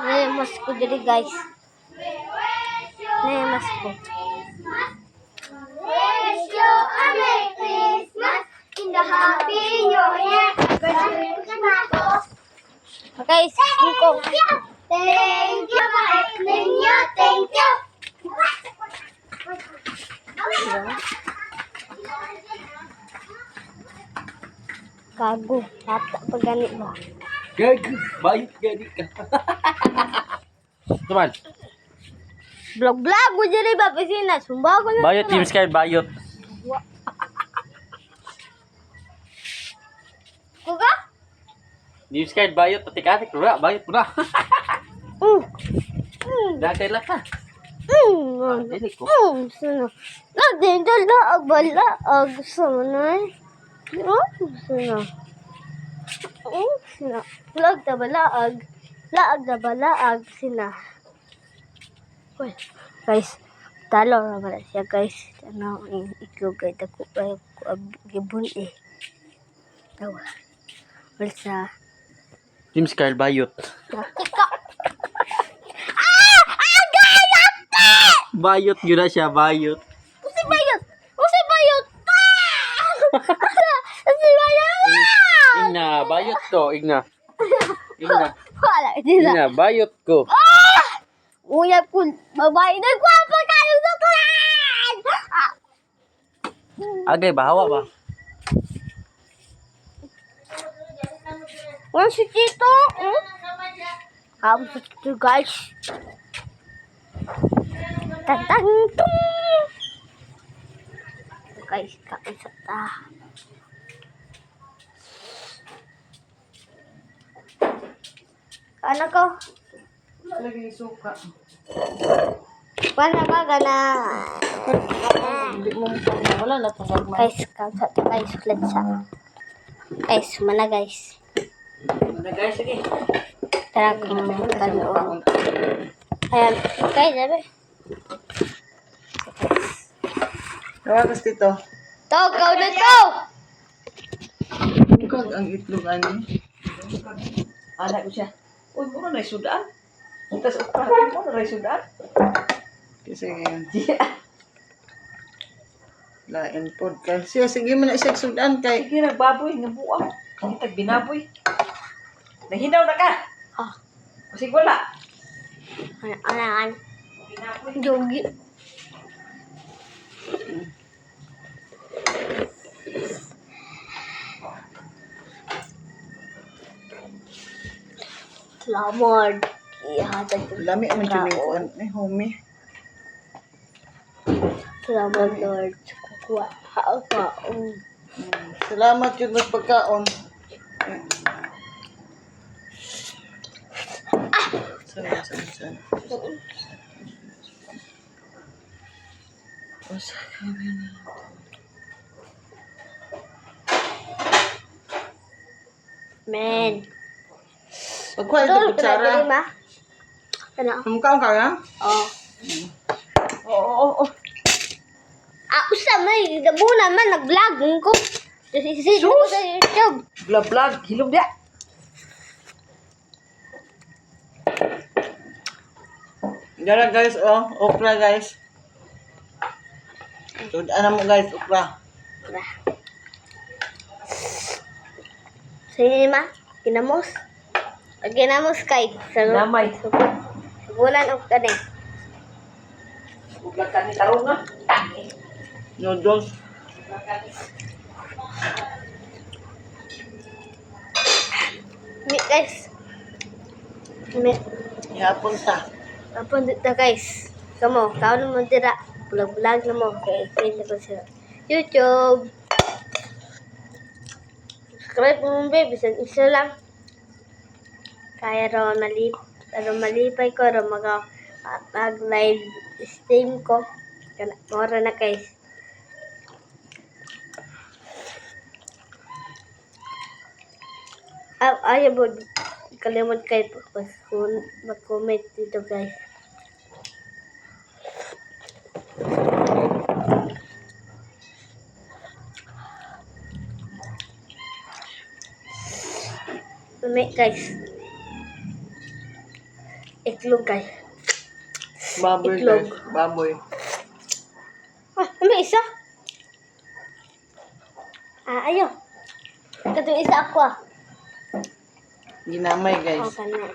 Naimas ko diri guys. Naimas ko. Wish you a Merry Christmas in the Happy New Year. Okay, singkong. Thank you, Ninyo. Thank you. Kago. Tata pa ganit mo. Gag, bayot gani ka. Tuman, Vlog mo diri ba pisina. Sumba ko na. bayot Team Sky, bayot. Kuga? Team Sky, bayot, patik-atik, wala, bayot mo na. Dagay lang ka. Dili ko. Sino? Natin dala ag bala ag sana. Sino? Sino? Vlog ta bala ag. Laag na bala ag sina. Well, guys, talo na bala siya guys. Ano ang itlog ay dako ay gibun eh. Tawa. Balsa. Team Sky, bayot. Tika. Bayot yun na siya, bayot. Usay bayot. Usay bayot. Usay bayot. Igna, bayot ko, Igna. Igna, Wala sila. Igna, bayot ko. Uyap ko, babae na gwapa kayo sa tulan! Agay, bahawa ba? Ano si Tito? Habang si Tito guys. Tantang-tung! Guys, kain sa ta. Ano ko? Lagi suka. Paano ba gana? Hindi mo mukha wala na pang gagmay. Guys, kain sa ta guys. Let's sa. Guys, mana guys. Guys, sige. Tara kung kanoon. Ayan, guys, sabi. Tawagas dito. Go na to! Ikaw ang itlog ani. Anak ko siya. Uy, muna na sudan. Tapos ukra, muna na sudan. Kasi ngayon. Lain podcast. Siya, sige mo na isang sudan kay. Sige na, baboy, nabuang. Kitag binaboy. Nahinaw na ka. Ah, Kasi wala. ano? Jogi. Salamat. Ihatag ko. Lami man dyan yung kuwan. Ay, homie. Salamat, Lord. Kukuha. Haakaon. Salamat yung nagpagkaon. Sana. Men. Pagkuha ito kutsara. Ano? Kumkaon ka nga? Oh. Oo. Usa may gabunan man nag-vlog ko. Isi ko sa YouTube. Vlog. Hilom dia. Dara guys, okra guys. Sudan mo guys, okra. Sige ma, kinamos. Kinamos kay sa Namay. Sugulan og kani. Uglag ka ni tarong nga. Noodles. Mi guys. Mi Ihapon ta. apon dito guys. Kamo, kaon mo dira. Vlog na mo kay friend ko sa YouTube. Subscribe mo baby, bisan isa lang. Kaya ro malipay ko ro mag live stream ko. Kana mora na guys. Ayaw mo kalimot kayo mag-comment dito guys. Guys. Iklog kay. Baboy Itlog. guys. Baboy. Ah, may isa. Ah, ayo. Katong isa ako ah. Ginamay guys. Oh, kana.